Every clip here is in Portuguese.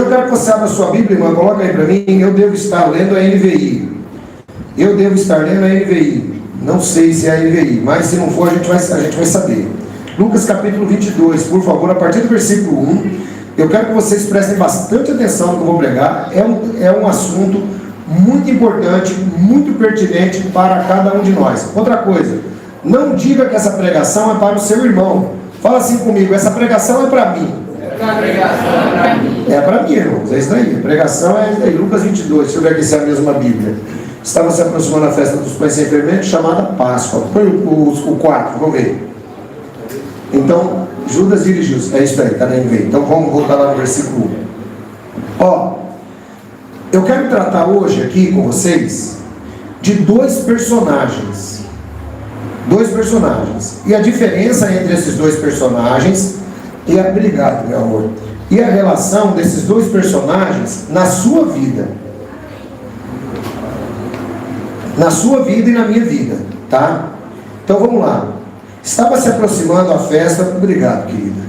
eu quero que você abra a sua Bíblia, irmã, coloca aí para mim. Eu devo estar lendo a NVI. Não sei se é a NVI, mas se não for, a gente vai saber. Lucas capítulo 22, por favor, a partir do versículo 1. Eu quero que vocês prestem bastante atenção no que eu vou pregar. É um assunto muito importante, muito pertinente para cada um de nós. Outra coisa, não diga que essa pregação é para o seu irmão. Fala assim comigo: essa pregação é para mim. É para mim, irmãos, é isso daí. A pregação é isso daí. Lucas 22, deixa eu ver aqui se é a mesma Bíblia. Estava se aproximando a festa dos pães sem fermento, chamada Páscoa. Põe o 4, vamos ver. Então, Judas dirigiu-se. É isso daí, está na NVI. Então vamos voltar lá no versículo 1. Ó, eu quero tratar hoje aqui com vocês de dois personagens. E a diferença entre esses dois personagens obrigado, meu amor. E a relação desses dois personagens na sua vida. Na sua vida e na minha vida, tá? Então vamos lá. Estava se aproximando a festa. Obrigado, querida.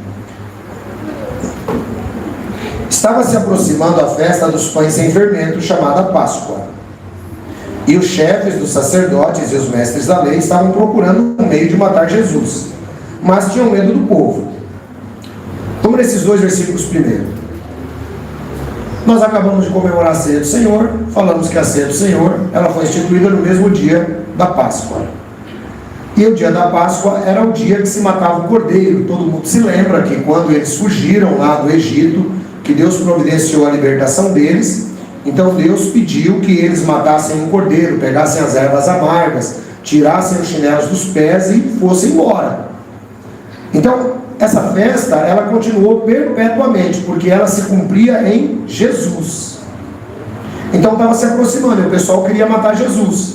Estava se aproximando a festa dos pães sem fermento, chamada Páscoa. E os chefes dos sacerdotes e os mestres da lei estavam procurando um meio de matar Jesus, mas tinham medo do povo. Vamos nesses dois versículos primeiro. Nós acabamos de comemorar a ceia do Senhor. Falamos que a ceia do Senhor, ela foi instituída no mesmo dia da Páscoa. E o dia da Páscoa era o dia que se matava o cordeiro. Todo mundo se lembra que quando eles fugiram lá do Egito, que Deus providenciou a libertação deles, então Deus pediu que eles matassem um cordeiro, pegassem as ervas amargas, tirassem os chinelos dos pés e fossem embora. Então, essa festa, ela continuou perpetuamente, porque ela se cumpria em Jesus. Então estava se aproximando, e o pessoal queria matar Jesus.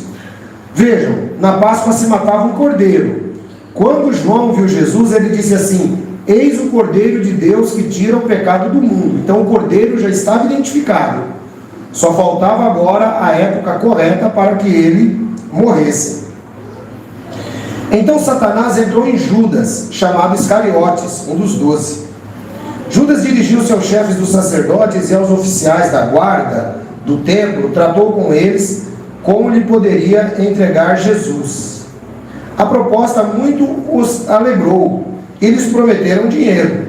Vejam, na Páscoa se matava um cordeiro. Quando João viu Jesus, ele disse assim: eis o Cordeiro de Deus que tira o pecado do mundo. Então o cordeiro já estava identificado. Só faltava agora a época correta para que ele morresse. Então Satanás entrou em Judas, chamado Iscariotes, um dos 12. Judas dirigiu-se aos chefes dos sacerdotes e aos oficiais da guarda do templo, tratou com eles como lhe poderia entregar Jesus. A proposta muito os alegrou. Eles prometeram dinheiro.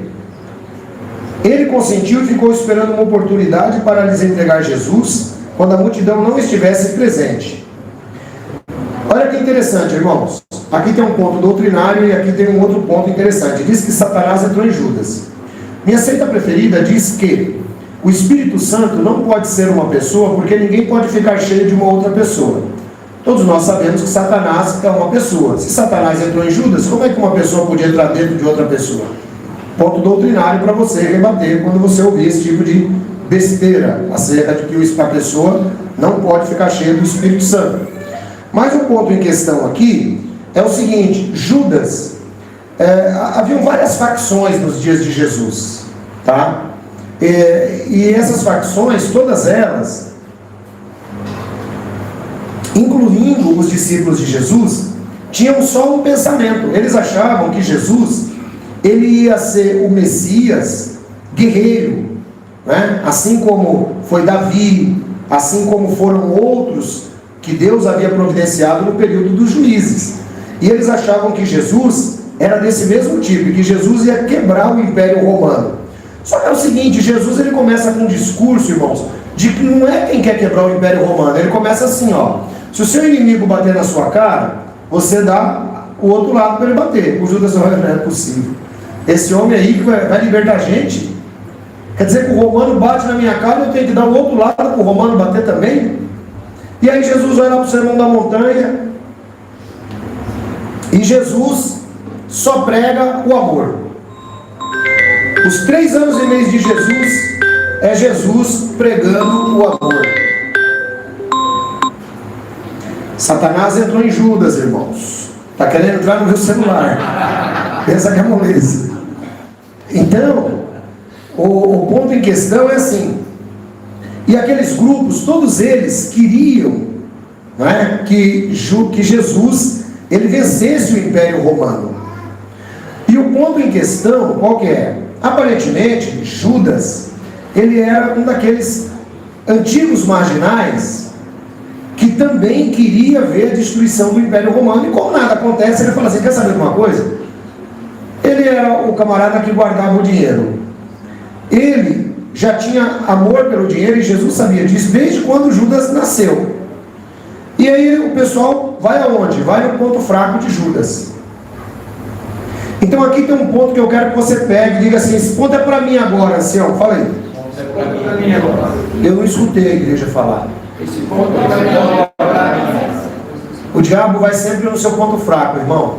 Ele consentiu e ficou esperando uma oportunidade para lhes entregar Jesus, quando a multidão não estivesse presente. Olha que interessante, irmãos. Aqui tem um ponto doutrinário e aqui tem um outro ponto interessante. Diz que Satanás entrou em Judas. Minha seita preferida diz que o Espírito Santo não pode ser uma pessoa, porque ninguém pode ficar cheio de uma outra pessoa. Todos nós sabemos que Satanás é uma pessoa. Se Satanás entrou em Judas, como é que uma pessoa podia entrar dentro de outra pessoa? Ponto doutrinário para você rebater quando você ouvir esse tipo de besteira acerca de que a pessoa não pode ficar cheia do Espírito Santo. Mas o ponto em questão aqui é o seguinte: Judas, haviam várias facções nos dias de Jesus, tá? E essas facções, todas elas, incluindo os discípulos de Jesus, tinham só um pensamento. Eles achavam que Jesus, ele ia ser o Messias guerreiro, né? Assim como foi Davi, assim como foram outros que Deus havia providenciado no período dos juízes. E eles achavam que Jesus era desse mesmo tipo, e que Jesus ia quebrar o Império Romano. Só que é o seguinte: Jesus, ele começa com um discurso, irmãos, de que não é quem quer quebrar o Império Romano. Ele começa assim, ó: se o seu inimigo bater na sua cara, você dá o outro lado para ele bater. O Judas falou: não é possível. Esse homem aí que vai libertar a gente? Quer dizer que o romano bate na minha cara, eu tenho que dar o outro lado para o romano bater também? E aí Jesus vai lá para o Sermão da Montanha, e Jesus só prega o amor. Os 3 anos e meio de Jesus é Jesus pregando o amor. Satanás entrou em Judas, irmãos. Está querendo entrar no meu celular. Pensa que é moleza. Então, o ponto em questão é assim: e aqueles grupos, todos eles queriam, não é, que Jesus ele vencesse o Império Romano. E o ponto em questão, qual que é? Aparentemente, Judas, ele era um daqueles antigos marginais que também queria ver a destruição do Império Romano, e como nada acontece, ele fala assim: quer saber de uma coisa? Ele era o camarada que guardava o dinheiro, ele já tinha amor pelo dinheiro, e Jesus sabia disso desde quando Judas nasceu. E aí o pessoal vai aonde? Vai no ponto fraco de Judas. Então aqui tem um ponto que eu quero que você pegue e diga assim: esse ponto é para mim agora, Ancião. Fala aí. Esse ponto é para mim agora. Eu não escutei a igreja falar. Esse ponto é para mim agora. O diabo vai sempre no seu ponto fraco, irmão.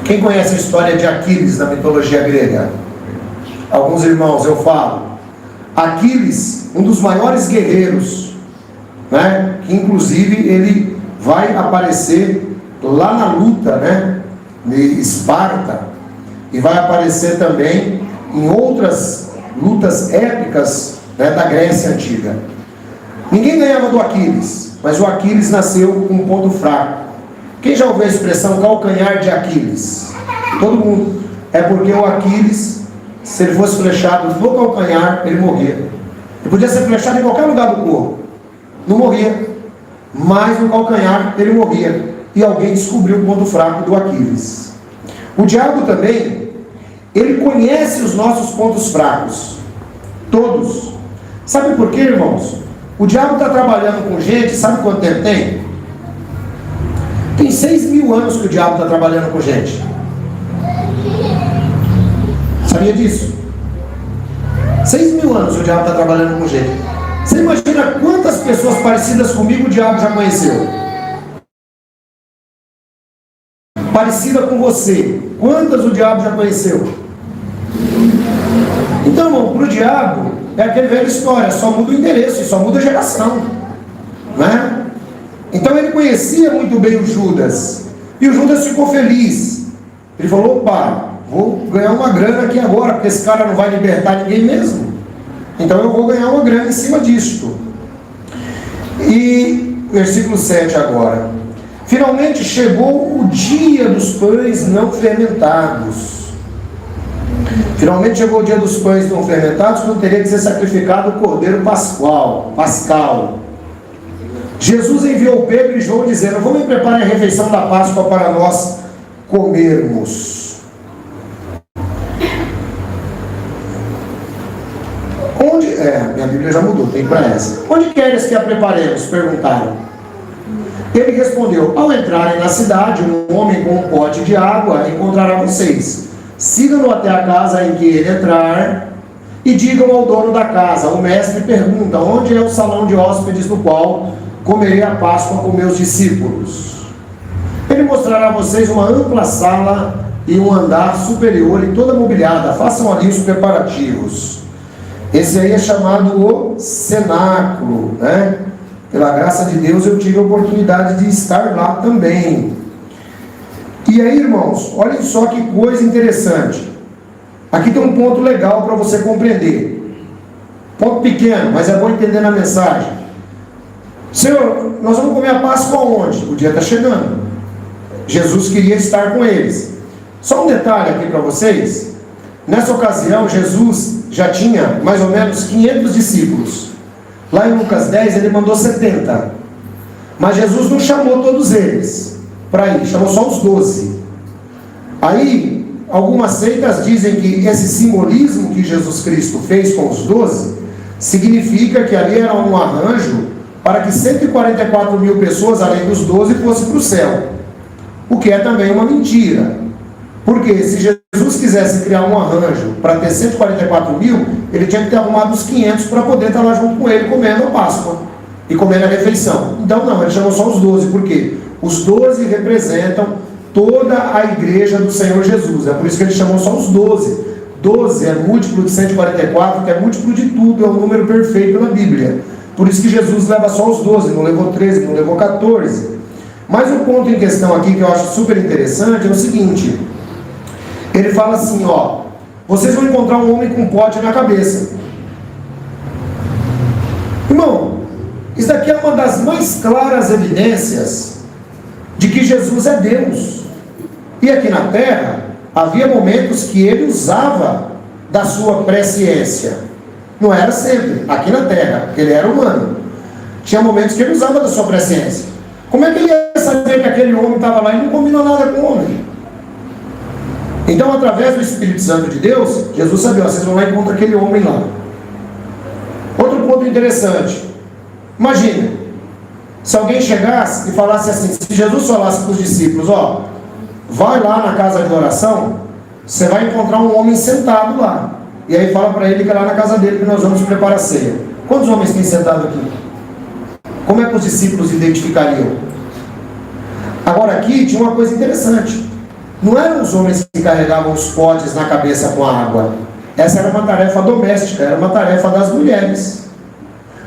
Quem conhece a história de Aquiles na mitologia grega? Alguns irmãos, eu falo. Aquiles, um dos maiores guerreiros, né? Que inclusive ele vai aparecer lá na luta, né? De Esparta, e vai aparecer também em outras lutas épicas, né, da Grécia Antiga. Ninguém ganhava do Aquiles, mas o Aquiles nasceu com um ponto fraco. Quem já ouviu a expressão calcanhar de Aquiles? Todo mundo. É porque o Aquiles, se ele fosse flechado no calcanhar, ele morria. Ele podia ser flechado em qualquer lugar do corpo, não morria, mas no calcanhar ele morria. E alguém descobriu o ponto fraco do Aquiles. O diabo também, ele conhece os nossos pontos fracos, todos. Sabe por quê, irmãos? O diabo está trabalhando com gente, sabe quanto tempo tem? Tem 6.000 anos que o diabo está trabalhando com gente. Sabia disso? 6.000 anos o diabo está trabalhando com gente. Você imagina quantas pessoas parecidas comigo o diabo já conheceu? Parecida com você, quantas o diabo já conheceu? Então, irmão, para o diabo é aquela velha história, só muda o endereço, só muda a geração, né? Então ele conhecia muito bem o Judas, e o Judas ficou feliz. Ele falou: opa, vou ganhar uma grana aqui agora, porque esse cara não vai libertar ninguém mesmo, então eu vou ganhar uma grana em cima disto. E versículo 7 agora: finalmente chegou o dia dos pães não fermentados. Finalmente chegou o dia dos pães não fermentados, quando teria que ser sacrificado o cordeiro pascal. Jesus enviou Pedro e João dizendo: vamos preparar a refeição da Páscoa para nós comermos. Onde? Minha Bíblia já mudou, tem para essa. Onde queres que a preparemos? Perguntaram. Ele respondeu: ao entrarem na cidade, um homem com um pote de água encontrará vocês. Sigam-no até a casa em que ele entrar e digam ao dono da casa: o mestre pergunta, onde é o salão de hóspedes no qual comerei a Páscoa com meus discípulos? Ele mostrará a vocês uma ampla sala e um andar superior e toda mobiliada. Façam ali os preparativos. Esse aí é chamado o cenáculo, né? Pela graça de Deus eu tive a oportunidade de estar lá também. E aí, irmãos, olhem só que coisa interessante. Aqui tem um ponto legal para você compreender. Ponto pequeno, mas é bom entender na mensagem. Senhor, nós vamos comer a Páscoa onde? O dia está chegando. Jesus queria estar com eles. Só um detalhe aqui para vocês. Nessa ocasião, Jesus já tinha mais ou menos 500 discípulos. Lá em Lucas 10, ele mandou 70. Mas Jesus não chamou todos eles para ir, chamou só os 12. Aí, algumas seitas dizem que esse simbolismo que Jesus Cristo fez com os 12 significa que ali era um arranjo para que 144 mil pessoas, além dos 12, fossem para o céu. O que é também uma mentira. Porque se Jesus quisesse criar um arranjo para ter 144 mil, ele tinha que ter arrumado os 500 para poder estar lá junto com ele comendo a Páscoa e comendo a refeição. Então não, ele chamou só os 12, por quê? Os 12 representam toda a igreja do Senhor Jesus, é por isso que ele chamou só os 12. 12 é múltiplo de 144, que é múltiplo de tudo, é um número perfeito na Bíblia. Por isso que Jesus leva só os 12, não levou 13, não levou 14. Mas o ponto em questão aqui que eu acho super interessante é o seguinte: ele fala assim, ó, vocês vão encontrar um homem com um pote na cabeça. Irmão, isso daqui é uma das mais claras evidências de que Jesus é Deus. E aqui na terra, havia momentos que ele usava da sua presciência? Não era sempre, aqui na terra, porque ele era humano. Tinha momentos que ele usava da sua presciência. Como é que ele ia saber que aquele homem estava lá e não combinou nada com o homem? Então, através do Espírito Santo de Deus, Jesus sabia, vocês vão lá e encontram aquele homem lá. Outro ponto interessante. Imagina, se alguém chegasse e falasse assim, se Jesus falasse para os discípulos, ó, vai lá na casa de oração, você vai encontrar um homem sentado lá. E aí fala para ele que é lá na casa dele que nós vamos preparar a ceia. Quantos homens tem sentado aqui? Como é que os discípulos identificariam? Agora aqui tinha uma coisa interessante. Não eram os homens que carregavam os potes na cabeça com a água. Essa era uma tarefa doméstica, era uma tarefa das mulheres.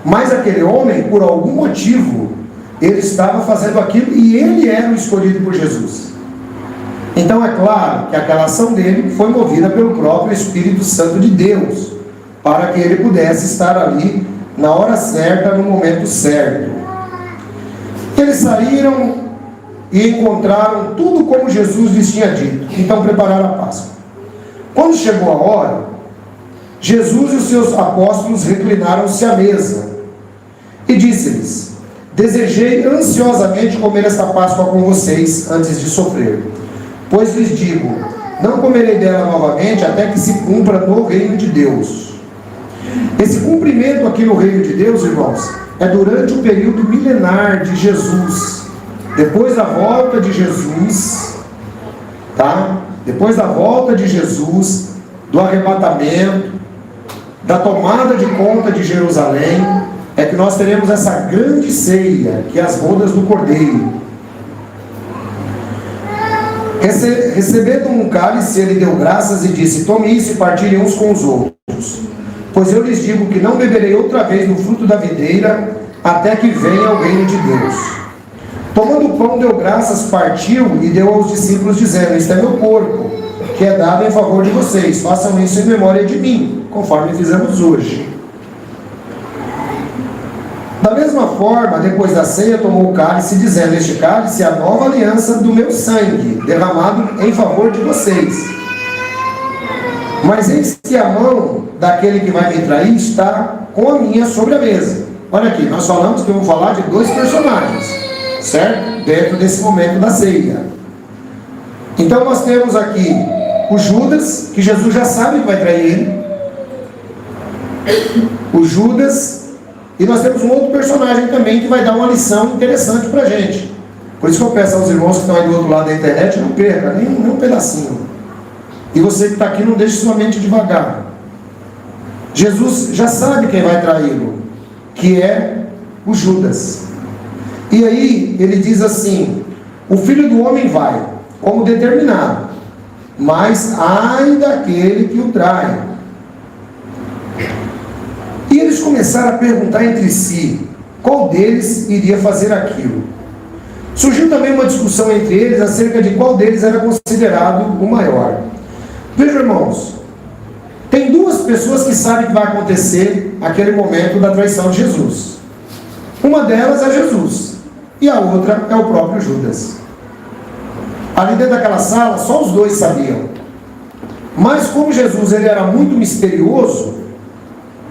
Mas aquele homem, por algum motivo, ele estava fazendo aquilo e ele era o escolhido por Jesus. Então é claro que aquela ação dele foi movida pelo próprio Espírito Santo de Deus, para que ele pudesse estar ali na hora certa, no momento certo. Eles saíram e encontraram tudo como Jesus lhes tinha dito. Então prepararam a Páscoa. Quando chegou a hora, Jesus e os seus apóstolos reclinaram-se à mesa e disse-lhes: desejei ansiosamente comer esta Páscoa com vocês antes de sofrer. Pois lhes digo, não comerei dela novamente até que se cumpra no reino de Deus. Esse cumprimento aqui no reino de Deus, irmãos, é durante o período milenar de Jesus. Depois da volta de Jesus, tá? Depois da volta de Jesus, do arrebatamento, da tomada de conta de Jerusalém, é que nós teremos essa grande ceia, que é as bodas do Cordeiro. Recebendo um cálice, ele deu graças e disse: tome isso e partilhem uns com os outros. Pois eu lhes digo que não beberei outra vez do fruto da videira, até que venha o reino de Deus. Tomando o pão, deu graças, partiu e deu aos discípulos, dizendo: este é meu corpo, que é dado em favor de vocês. Façam isso em memória de mim, conforme fizemos hoje. Da mesma forma, depois da ceia, tomou o cálice, dizendo: este cálice é a nova aliança do meu sangue, derramado em favor de vocês. Mas eis que a mão daquele que vai me trair está com a minha sobre a mesa. Olha aqui, nós falamos que vamos falar de dois personagens, certo? Dentro desse momento da ceia. Então nós temos aqui o Judas, que Jesus já sabe que vai trair ele. O Judas. E nós temos um outro personagem também que vai dar uma lição interessante para a gente. Por isso que eu peço aos irmãos que estão aí do outro lado da internet, não perca nem um pedacinho. E você que está aqui, não deixe sua mente devagar. Jesus já sabe quem vai traí-lo, que é o Judas. E aí ele diz assim: o Filho do Homem vai, como determinado, mas ai daquele que o trai. E eles começaram a perguntar entre si qual deles iria fazer aquilo. Surgiu também uma discussão entre eles acerca de qual deles era considerado o maior. Vejam, irmãos, tem duas pessoas que sabem que vai acontecer aquele momento da traição de Jesus. Uma delas é Jesus e a outra é o próprio Judas. Ali dentro daquela sala, só os dois sabiam. Mas como Jesus ele era muito misterioso,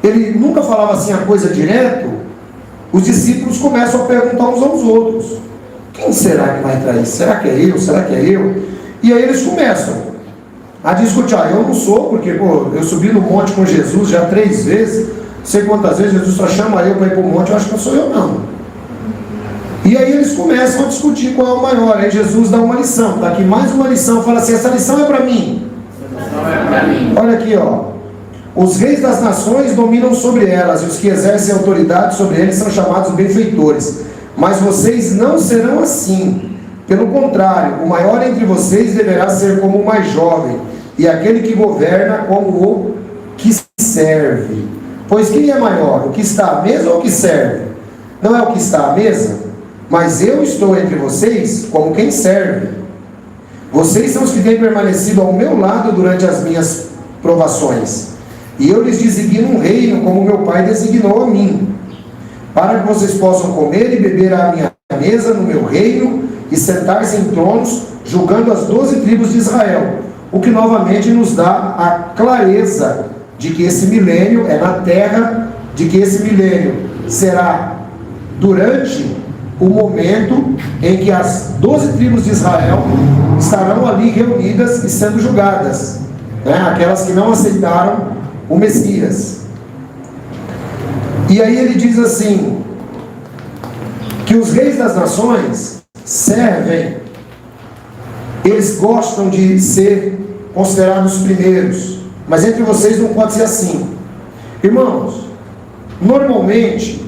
ele nunca falava assim a coisa direto, os discípulos começam a perguntar uns aos outros: quem será que vai trair? Será que é eu? Será que é eu? E aí eles começam a discutir: eu não sou, porque eu subi no monte com Jesus já 3 vezes, não sei quantas vezes Jesus só chama eu para ir para o monte, eu acho que não sou eu não. E aí eles começam a discutir qual é o maior. Aí Jesus dá uma lição, está aqui mais uma lição, fala assim: essa lição é para mim. Olha aqui, ó. Os reis das nações dominam sobre elas, e os que exercem autoridade sobre eles são chamados benfeitores. Mas vocês não serão assim. Pelo contrário, o maior entre vocês deverá ser como o mais jovem, e aquele que governa como o que serve. Pois quem é maior, o que está à mesa ou o que serve? Não é o que está à mesa? Mas eu estou entre vocês como quem serve. Vocês são os que têm permanecido ao meu lado durante as minhas provações. E eu lhes designo um reino como meu Pai designou a mim, para que vocês possam comer e beber à minha mesa no meu reino e sentar-se em tronos, julgando as 12 tribos de Israel. o que novamente nos dá a clareza de que esse milênio é na terra, de que esse milênio será durante o momento em que as 12 tribos de Israel estarão ali reunidas e sendo julgadas, né? Aquelas que não aceitaram o Messias. E aí ele diz assim, que os reis das nações servem, eles gostam de ser considerados primeiros, mas entre vocês não pode ser assim. Irmãos, normalmente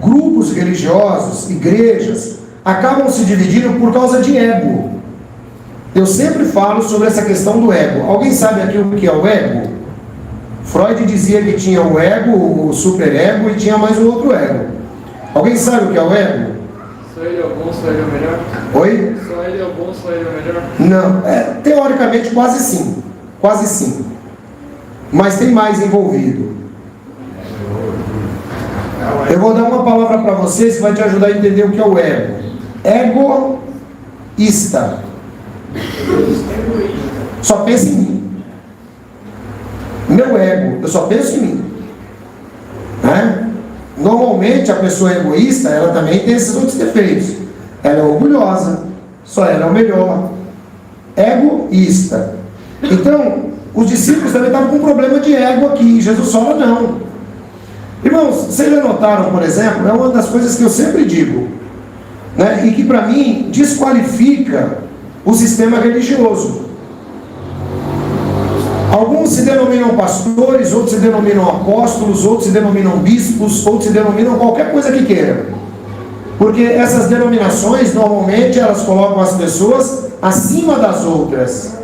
grupos religiosos, igrejas, acabam se dividindo por causa de ego. Eu sempre falo sobre essa questão do ego. Alguém sabe aqui o que é o ego? Freud dizia que tinha o ego, o superego, e tinha mais um outro ego. Alguém sabe o que é o ego? Só ele é o bom, só ele é o melhor? Oi? Só ele é o bom, só ele é o melhor? Não, teoricamente quase sim. Quase sim. Mas tem mais envolvido. Eu vou dar uma palavra para vocês que vai te ajudar a entender o que é o ego. Egoísta. Só pensa em mim. Meu ego, eu só penso em mim. Né? Normalmente a pessoa egoísta, ela também tem esses outros defeitos. Ela é orgulhosa, só ela é o melhor. Egoísta. Então, os discípulos também estavam com um problema de ego aqui. Jesus fala não. Irmãos, vocês já notaram, por exemplo, é uma das coisas que eu sempre digo, né, e que para mim desqualifica o sistema religioso. Alguns se denominam pastores, outros se denominam apóstolos, outros se denominam bispos, outros se denominam qualquer coisa que queiram. Porque essas denominações, normalmente, elas colocam as pessoas acima das outras.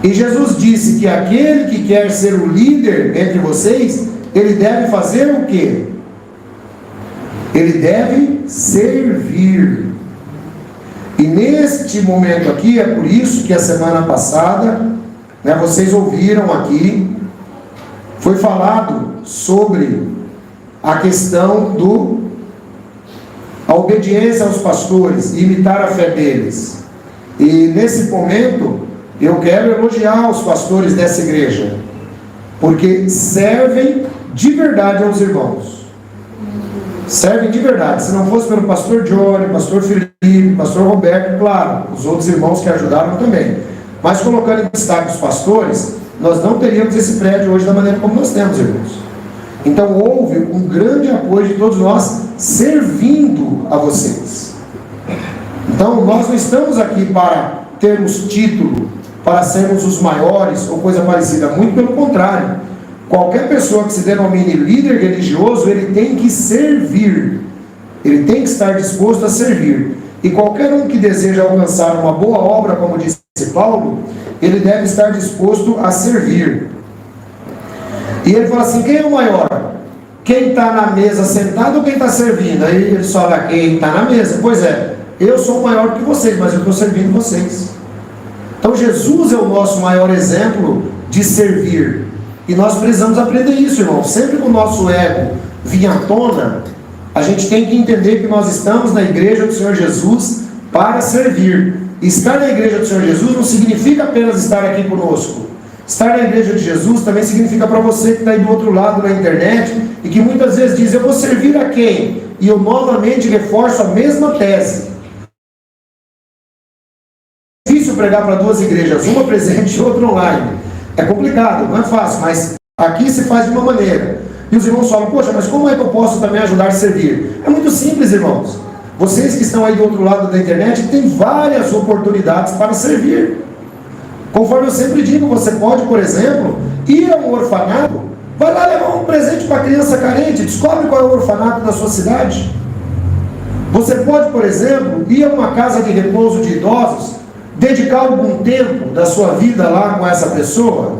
E Jesus disse que aquele que quer ser o líder entre vocês, ele deve fazer o quê? Ele deve servir. E neste momento aqui, é por isso que a semana passada, né, vocês ouviram aqui, foi falado sobre a questão a obediência aos pastores, imitar a fé deles. E nesse momento, eu quero elogiar os pastores dessa igreja, porque servem de verdade aos irmãos. Servem de verdade. Se não fosse pelo pastor Johnny, pastor Felipe, pastor Roberto, claro, os outros irmãos que ajudaram também. Mas colocando em destaque os pastores, nós não teríamos esse prédio hoje da maneira como nós temos, irmãos. Então houve um grande apoio de todos nós servindo a vocês. Então nós não estamos aqui para termos título, para sermos os maiores ou coisa parecida, muito pelo contrário. Qualquer pessoa que se denomine líder religioso, ele tem que servir, ele tem que estar disposto a servir. E qualquer um que deseja alcançar uma boa obra, como disse Paulo, ele deve estar disposto a servir. E ele fala assim, quem é o maior? Quem está na mesa sentado ou quem está servindo? Aí ele só olha quem está na mesa. Pois é, eu sou maior que vocês, mas eu estou servindo vocês. Então Jesus é o nosso maior exemplo de servir. E nós precisamos aprender isso, irmão. Sempre que o nosso ego vir à tona, a gente tem que entender que nós estamos na igreja do Senhor Jesus para servir. Estar na igreja do Senhor Jesus não significa apenas estar aqui conosco. Estar na igreja de Jesus também significa para você que está aí do outro lado na internet e que muitas vezes diz, eu vou servir a quem? E eu novamente reforço a mesma tese. É difícil pregar para duas igrejas, uma presente e outra online. É complicado, não é fácil, mas aqui se faz de uma maneira. E os irmãos falam, poxa, mas como é que eu posso também ajudar a servir? É muito simples, irmãos. Vocês que estão aí do outro lado da internet, têm várias oportunidades para servir. Conforme eu sempre digo, você pode, por exemplo, ir a um orfanato, vai lá levar um presente para a criança carente, descobre qual é o orfanato da sua cidade. Você pode, por exemplo, ir a uma casa de repouso de idosos, dedicar algum tempo da sua vida lá com essa pessoa.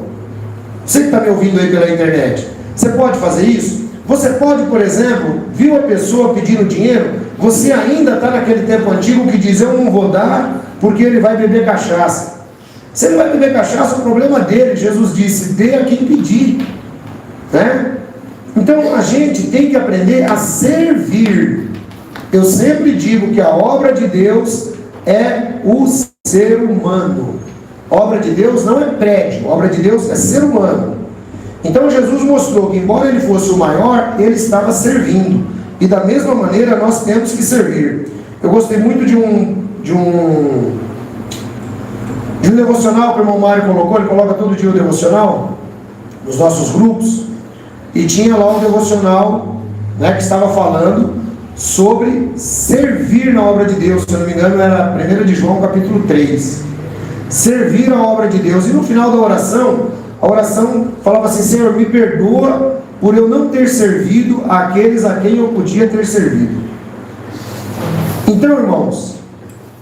Você que está me ouvindo aí pela internet, você pode fazer isso? Você pode, por exemplo, viu a pessoa pedindo dinheiro, você ainda está naquele tempo antigo que diz, eu não vou dar porque ele vai beber cachaça. Se ele vai beber cachaça, o problema dele. Jesus disse, dê a quem pedir, né? Então a gente tem que aprender a servir. Eu sempre digo que a obra de Deus é o ser humano. Obra de Deus não é prédio, obra de Deus é ser humano. Então Jesus mostrou que, embora ele fosse o maior, ele estava servindo. E da mesma maneira nós temos que servir. Eu gostei muito de um devocional que o irmão Mário colocou. Ele coloca todo dia o devocional nos nossos grupos. E tinha lá um devocional, né, que estava falando sobre servir na obra de Deus. Se eu não me engano era 1 de João capítulo 3. Servir a obra de Deus. E no final da oração, a oração falava assim: Senhor, me perdoa por eu não ter servido àqueles a quem eu podia ter servido. Então, irmãos,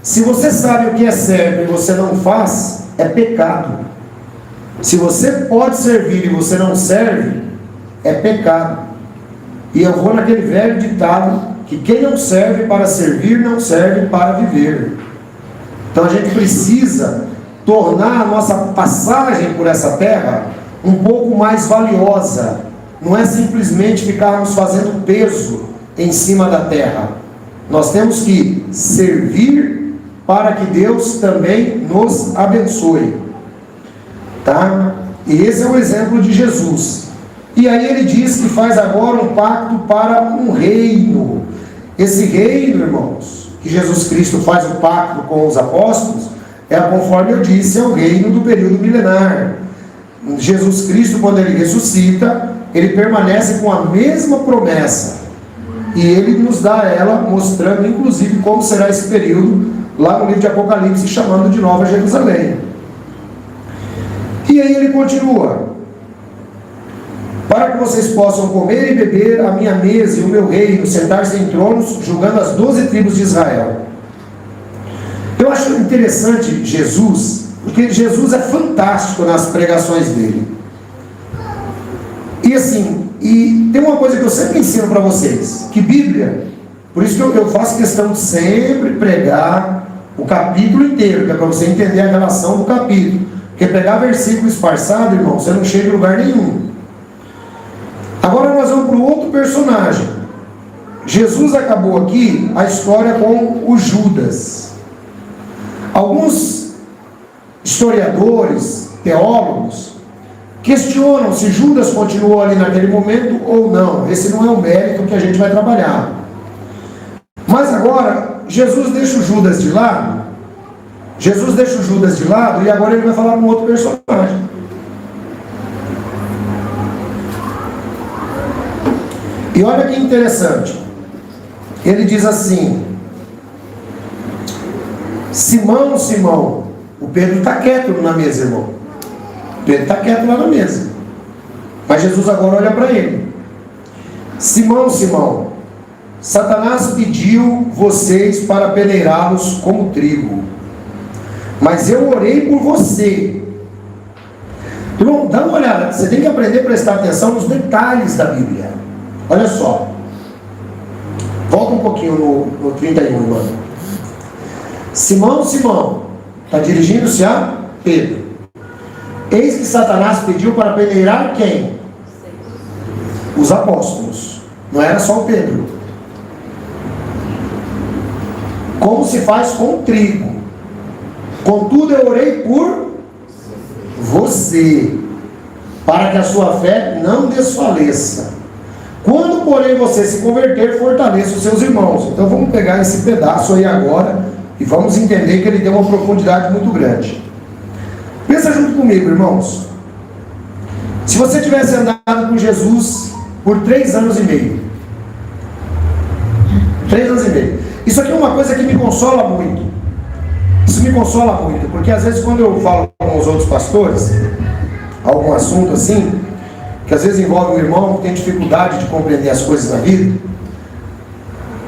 se você sabe o que é certo e você não faz, é pecado. Se você pode servir e você não serve, é pecado. E eu vou naquele velho ditado que quem não serve para servir, não serve para viver. Então a gente precisa tornar a nossa passagem por essa terra um pouco mais valiosa. Não é simplesmente ficarmos fazendo peso em cima da terra. Nós temos que servir para que Deus também nos abençoe. Tá? E esse é o exemplo de Jesus. E aí ele diz que faz agora um pacto para um reino. Esse reino, irmãos, que Jesus Cristo faz o pacto com os apóstolos, conforme eu disse, é o reino do período milenar. Jesus Cristo, quando ele ressuscita, ele permanece com a mesma promessa. E ele nos dá ela, mostrando inclusive como será esse período, lá no livro de Apocalipse, chamando de Nova Jerusalém. E aí ele continua: para que vocês possam comer e beber a minha mesa e o meu reino, sentar-se em tronos, julgando as 12 tribos de Israel. Eu acho interessante Jesus, porque Jesus é fantástico nas pregações dele. E assim, e tem uma coisa que eu sempre ensino para vocês, que Bíblia, por isso que eu faço questão de sempre pregar o capítulo inteiro, que é para você entender a relação do capítulo. Porque pegar versículo esparçado, irmão, você não chega em lugar nenhum. Agora nós vamos para o outro personagem. Jesus acabou aqui a história com o Judas. Alguns historiadores, teólogos, questionam se Judas continuou ali naquele momento ou não. Esse não é o mérito que a gente vai trabalhar. Mas agora, Jesus deixa o Judas de lado. Jesus deixa o Judas de lado e agora ele vai falar com outro personagem. E olha que interessante. Ele diz assim: Simão, Simão. O Pedro está quieto na mesa, irmão. O Pedro está quieto lá na mesa. Mas Jesus agora olha para ele: Simão, Simão, Satanás pediu vocês para peneirá-los como trigo, mas eu orei por você. Irmão, dá uma olhada. Você tem que aprender a prestar atenção nos detalhes da Bíblia. Olha só. Volta um pouquinho no 31, irmão. Simão, Simão, está dirigindo-se a Pedro. Eis que Satanás pediu para peneirar quem? Os apóstolos. Não era só o Pedro. Como se faz com trigo. Contudo, eu orei por você, para que a sua fé não desfaleça. Quando, porém, você se converter, fortaleça os seus irmãos. Então vamos pegar esse pedaço aí agora e vamos entender que ele tem uma profundidade muito grande. Pensa junto comigo, irmãos. Se você tivesse andado com Jesus por 3 anos e meio. 3 anos e meio. Isso aqui é uma coisa que me consola muito. Isso me consola muito, porque às vezes quando eu falo com os outros pastores, algum assunto assim, que às vezes envolve um irmão que tem dificuldade de compreender as coisas na vida,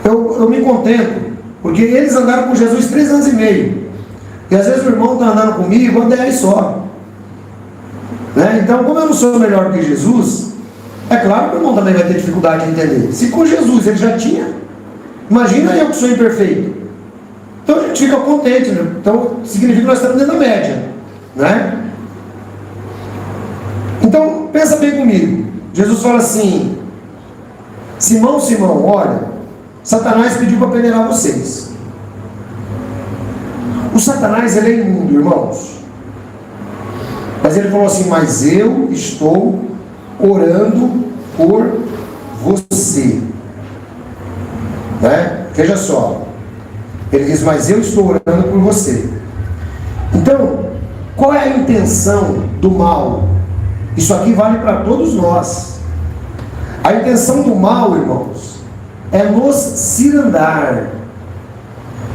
eu me contento, porque eles andaram com Jesus 3 anos e meio, e às vezes o irmão está andando comigo há 10 só, né? Então, como eu não sou melhor que Jesus, é claro que o irmão também vai ter dificuldade de entender. Se com Jesus ele já tinha, imagina eu que sou imperfeito. Então a gente fica contente, né? Então significa que nós estamos dentro da média, né? Então, pensa bem comigo. Jesus fala assim: Simão, Simão, olha, Satanás pediu para peneirar vocês. O Satanás, ele é imundo, irmãos. Mas ele falou assim: mas eu estou orando por você. Né? Veja só. Ele diz: mas eu estou orando por você. Então, qual é a intenção do mal? Isso aqui vale para todos nós. A intenção do mal, irmãos, é nos cirandar.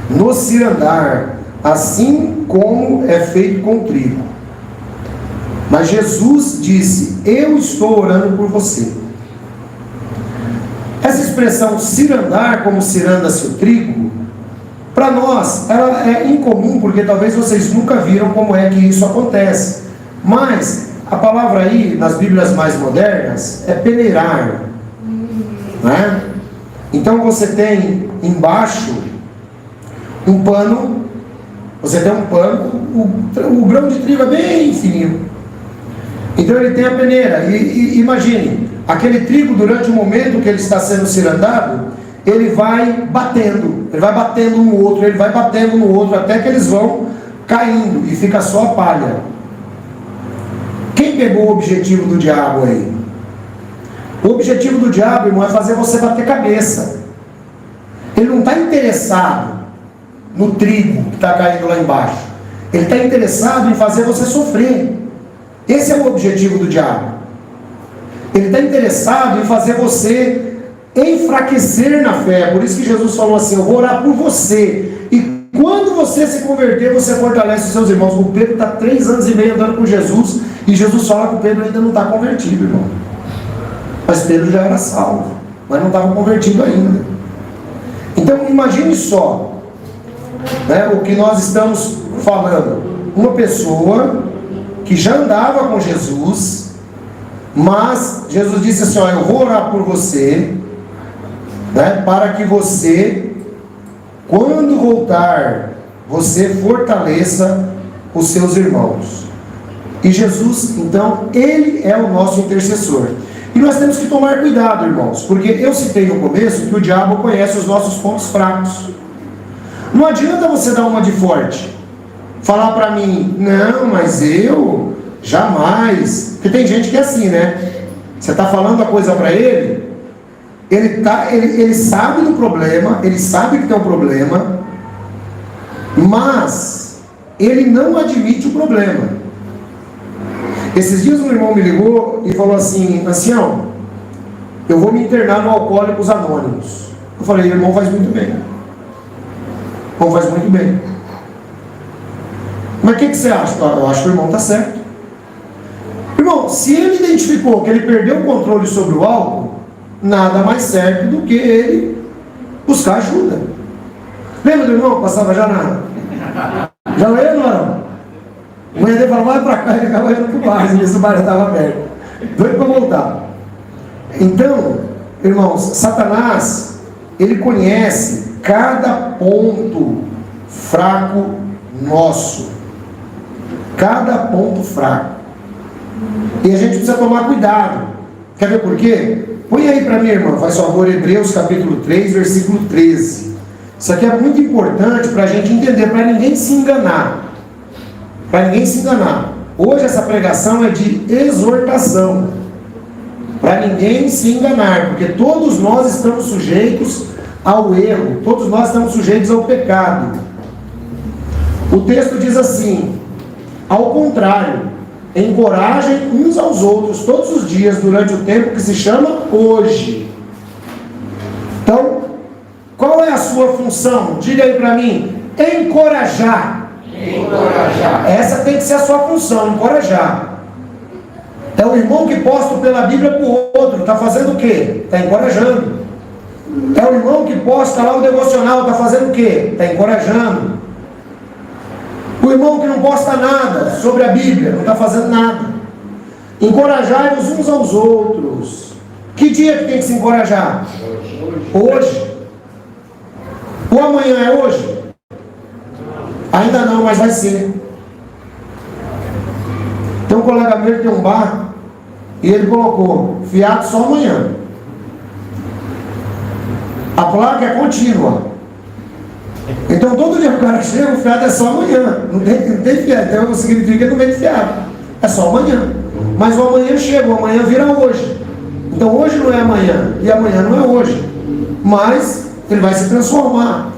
Nos cirandar, assim como é feito com o trigo. Mas Jesus disse: eu estou orando por você. Essa expressão cirandar, como ciranda-se o trigo, para nós ela é incomum, porque talvez vocês nunca viram como é que isso acontece. Mas a palavra aí, nas Bíblias mais modernas, é peneirar, né? Então você tem embaixo um pano, você tem um pano, o grão de trigo é bem fininho. Então ele tem a peneira, e imagine, aquele trigo, durante o momento que ele está sendo cirandado, ele vai batendo um no outro, ele vai batendo no outro, até que eles vão caindo, e fica só a palha. Quem pegou o objetivo do diabo aí? O objetivo do diabo, irmão, é fazer você bater cabeça. Ele não está interessado no trigo que está caindo lá embaixo. Ele está interessado em fazer você sofrer. Esse é o objetivo do diabo. Ele está interessado em fazer você enfraquecer na fé. Por isso que Jesus falou assim: eu vou orar por você, e quando você se converter, você fortalece os seus irmãos. O Pedro está 3 anos e meio andando com Jesus, e Jesus fala que o Pedro ainda não está convertido, irmão. Mas Pedro já era salvo, mas não estava convertido ainda. Então imagine só, né, o que nós estamos falando. Uma pessoa que já andava com Jesus, mas Jesus disse assim: ó, eu vou orar por você, né, para que você, quando voltar, você fortaleça os seus irmãos. E Jesus, então, ele é o nosso intercessor. E nós temos que tomar cuidado, irmãos, porque eu citei no começo que o diabo conhece os nossos pontos fracos. Não adianta você dar uma de forte, falar para mim: não, mas eu jamais. Porque tem gente que é assim, né? Você está falando a coisa para ele, ele sabe do problema, ele sabe que tem um problema, mas ele não admite o problema. Esses dias um irmão me ligou e falou assim: ancião, eu vou me internar no Alcoólicos Anônimos. Eu falei: irmão, faz muito bem. Irmão, faz muito bem. Mas o que você acha? Eu acho que o irmão está certo. Irmão, se ele identificou que ele perdeu o controle sobre o álcool, nada mais certo do que ele buscar ajuda. Lembra do irmão que passava já não ia, não? O mulher dele falou: vai para cá, ele acabou indo para o bar, e esse bar estava aberto. Doido para voltar. Então, irmãos, Satanás, ele conhece cada ponto fraco nosso. Cada ponto fraco. E a gente precisa tomar cuidado. Quer ver por quê? Põe aí para mim, irmão, faz favor, Hebreus capítulo 3, versículo 13. Isso aqui é muito importante para a gente entender, para ninguém se enganar. Para ninguém se enganar. Hoje essa pregação é de exortação. Para ninguém se enganar, porque todos nós estamos sujeitos ao erro, todos nós estamos sujeitos ao pecado. O texto diz assim: ao contrário, encorajem uns aos outros todos os dias durante o tempo que se chama hoje. Então, qual é a sua função? Diga aí para mim. Encorajar. Essa tem que ser a sua função, encorajar. É o irmão que posta pela Bíblia para o outro, está fazendo o quê? Está encorajando. É o irmão que posta lá o devocional, está fazendo o quê? Está encorajando. O irmão que não posta nada sobre a Bíblia, não está fazendo nada. Encorajai-vos uns aos outros. Que dia que tem que se encorajar? Hoje. O amanhã é hoje? Ainda não, mas vai ser. Tem um colega meu que tem um bar e ele colocou fiado só amanhã. A placa é contínua. Então todo dia que o cara chega, o fiado é só amanhã. Não tem fiado. Então significa que não tem fiado. É só amanhã. Mas o amanhã chega, o amanhã vira hoje. Então hoje não é amanhã, e amanhã não é hoje. Mas ele vai se transformar.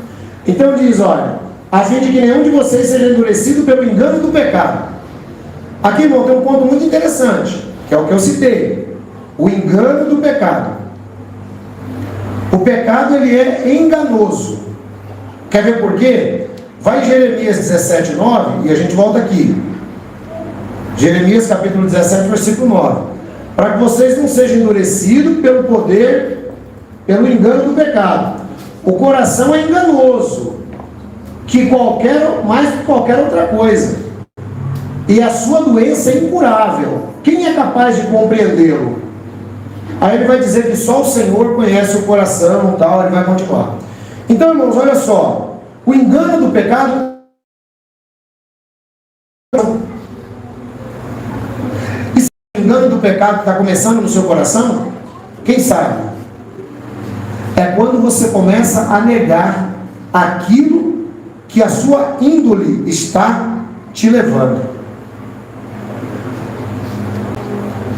Então diz, olha, a fim de que nenhum de vocês seja endurecido pelo engano do pecado. Aqui, irmão, tem um ponto muito interessante, que é o que eu citei. O engano do pecado. O pecado, ele é enganoso. Quer ver por quê? Vai em Jeremias 17, 9, e a gente volta aqui. Jeremias capítulo 17, versículo 9. Para que vocês não sejam endurecidos pelo poder, pelo engano do pecado. O coração é enganoso, mais que qualquer outra coisa. E a sua doença é incurável. Quem é capaz de compreendê-lo? Aí ele vai dizer que só o Senhor conhece o coração, tal, ele vai continuar. Então, irmãos, olha só. O engano do pecado... E se o engano do pecado está começando no seu coração, quem sabe? É quando você começa a negar aquilo que a sua índole está te levando.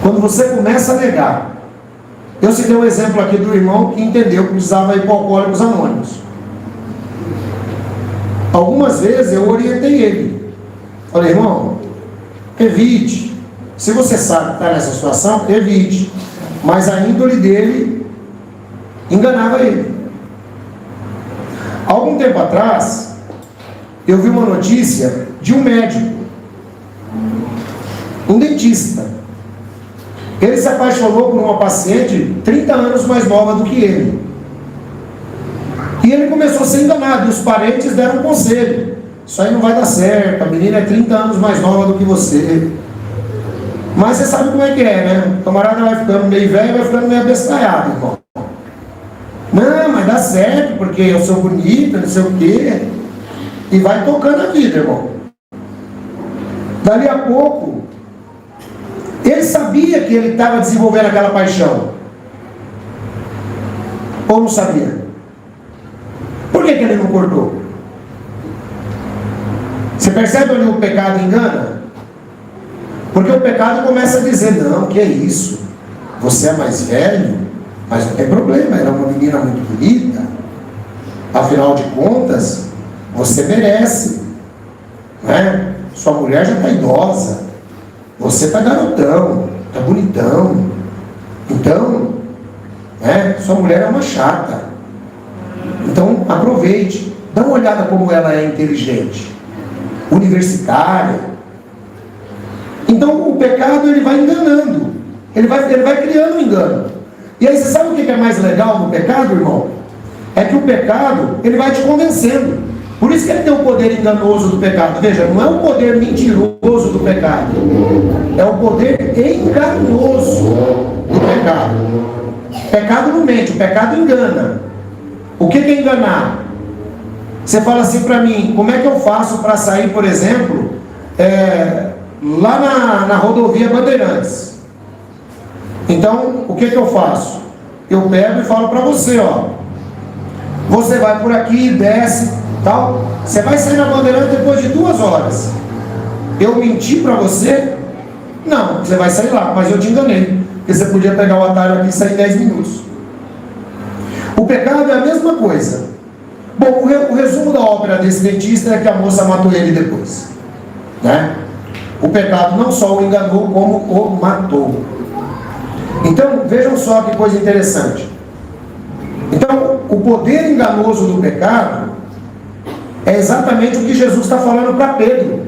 Quando você começa a negar. Eu citei um exemplo aqui do irmão que entendeu que precisava ir para Alcoólicos Anônimos. Algumas vezes eu orientei ele. Falei, irmão, evite. Se você sabe que está nessa situação, evite. Mas a índole dele enganava ele. Algum tempo atrás, eu vi uma notícia de um médico, um dentista. Ele se apaixonou por uma paciente 30 anos mais nova do que ele. E ele começou a ser enganado, e os parentes deram um conselho. Isso aí não vai dar certo, a menina é 30 anos mais nova do que você. Mas você sabe como é que é, né? O camarada vai ficando meio velho, vai ficando meio abestalhado, irmão. Não, mas dá certo, porque eu sou bonita, não sei o quê. E vai tocando a vida, irmão. Dali a pouco, ele sabia que ele estava desenvolvendo aquela paixão. Ou não sabia? Por que ele não cortou? Você percebe onde o pecado engana? Porque o pecado começa a dizer, não, que é isso? Você é mais velho, mas não tem problema, era uma menina muito bonita. Afinal de contas, você merece. Né? Sua mulher já está idosa. Você está garotão, está bonitão. Então, sua mulher é uma chata. Então, aproveite. Dá uma olhada como ela é inteligente. Universitária. Então, o pecado, ele vai enganando. Ele vai criando um engano. E aí, você sabe o que é mais legal no pecado, irmão? É que o pecado, ele vai te convencendo. Por isso que ele tem o poder enganoso do pecado. Veja, não é o poder mentiroso do pecado. É o poder enganoso do pecado. O pecado não mente, o pecado engana. O que é enganar? Você fala assim para mim, como é que eu faço para sair, por exemplo, lá na rodovia Bandeirantes? Então, o que eu faço? Eu pego e falo para você, ó. Você vai por aqui, desce, tal. Você vai sair na Bandeirantes depois de 2 horas. Eu menti para você? Não, você vai sair lá, mas eu te enganei. Porque você podia pegar o atalho aqui e sair em 10 minutos. O pecado é a mesma coisa. Bom, o resumo da ópera desse dentista é que a moça matou ele depois. Né? O pecado não só o enganou, como o matou. Então, vejam só que coisa interessante. Então, o poder enganoso do pecado é exatamente o que Jesus está falando para Pedro.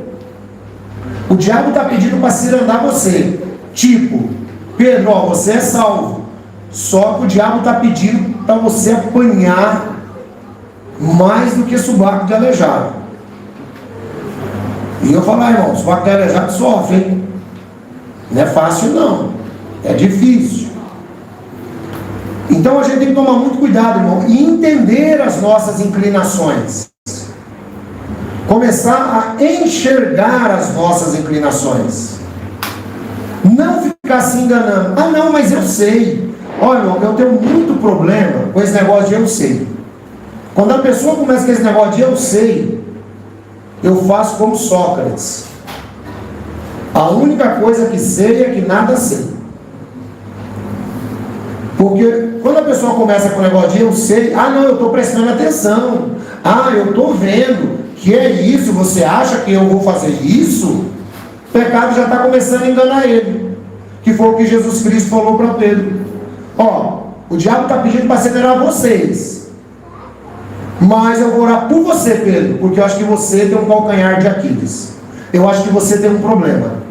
O diabo está pedindo para cirandar você. Tipo, Pedro, ó, você é salvo. Só que o diabo está pedindo para você apanhar mais do que subaco de aleijado. E eu falo, irmão, subaco de aleijado sofre, hein? Não é fácil não. É difícil. Então a gente tem que tomar muito cuidado, irmão, e entender as nossas inclinações. Começar a enxergar as nossas inclinações. Não ficar se enganando. Ah, não, mas eu sei. Olha, irmão, eu tenho muito problema com esse negócio de eu sei. Quando a pessoa começa com esse negócio de eu sei, eu faço como Sócrates. A única coisa que sei é que nada sei. Porque quando a pessoa começa com o negócio de eu sei, não, eu estou prestando atenção, eu estou vendo que é isso, você acha que eu vou fazer isso? O pecado já está começando a enganar ele, que foi o que Jesus Cristo falou para Pedro. O diabo está pedindo para acelerar vocês, mas eu vou orar por você, Pedro, porque eu acho que você tem um calcanhar de Aquiles, eu acho que você tem um problema.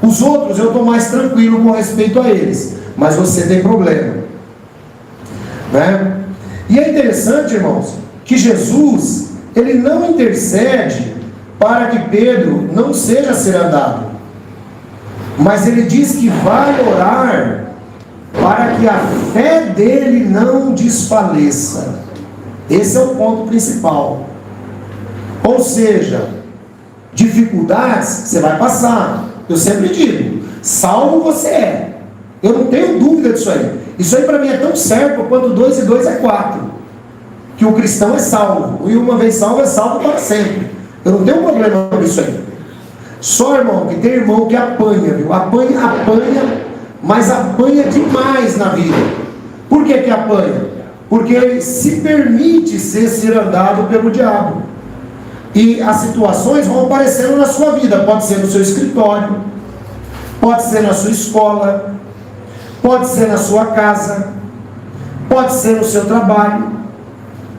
Os outros eu estou mais tranquilo com respeito a eles, mas você tem problema, né? E é interessante, irmãos, que Jesus, ele não intercede para que Pedro não seja cirandado, mas ele diz que vai orar para que a fé dele não desfaleça. Esse é o ponto principal. Ou seja, dificuldades você vai passar. Eu sempre digo, salvo você é. Eu não tenho dúvida disso aí. Isso aí para mim é tão certo quanto 2 e 2 é 4. Que o cristão é salvo. E uma vez salvo é salvo para sempre. Eu não tenho problema com isso aí. Só, irmão, que tem irmão que apanha, viu? Apanha, mas apanha demais na vida. Por que que apanha? Porque ele se permite ser cirandado pelo diabo. E as situações vão aparecendo na sua vida. Pode ser no seu escritório, pode ser na sua escola, pode ser na sua casa, pode ser no seu trabalho,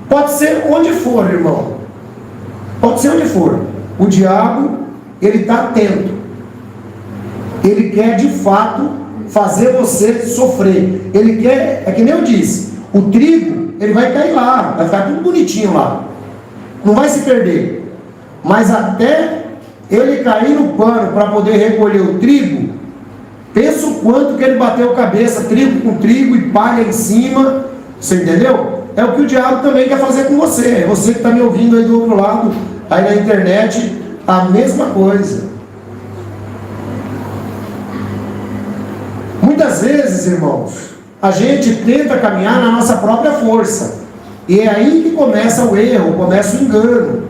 pode ser onde for, irmão. Pode ser onde for. O diabo, ele está atento. Ele quer de fato fazer você sofrer. Ele quer, é que nem eu disse, o trigo, ele vai cair lá, vai ficar tudo bonitinho lá, não vai se perder. Mas até ele cair no pano para poder recolher o trigo, pensa o quanto que ele bateu cabeça, trigo com trigo e palha em cima. Você entendeu? É o que o diabo também quer fazer com você. É você que está me ouvindo aí do outro lado, aí na internet, a mesma coisa. Muitas vezes, irmãos, a gente tenta caminhar na nossa própria força, e é aí que começa o erro, começa o engano.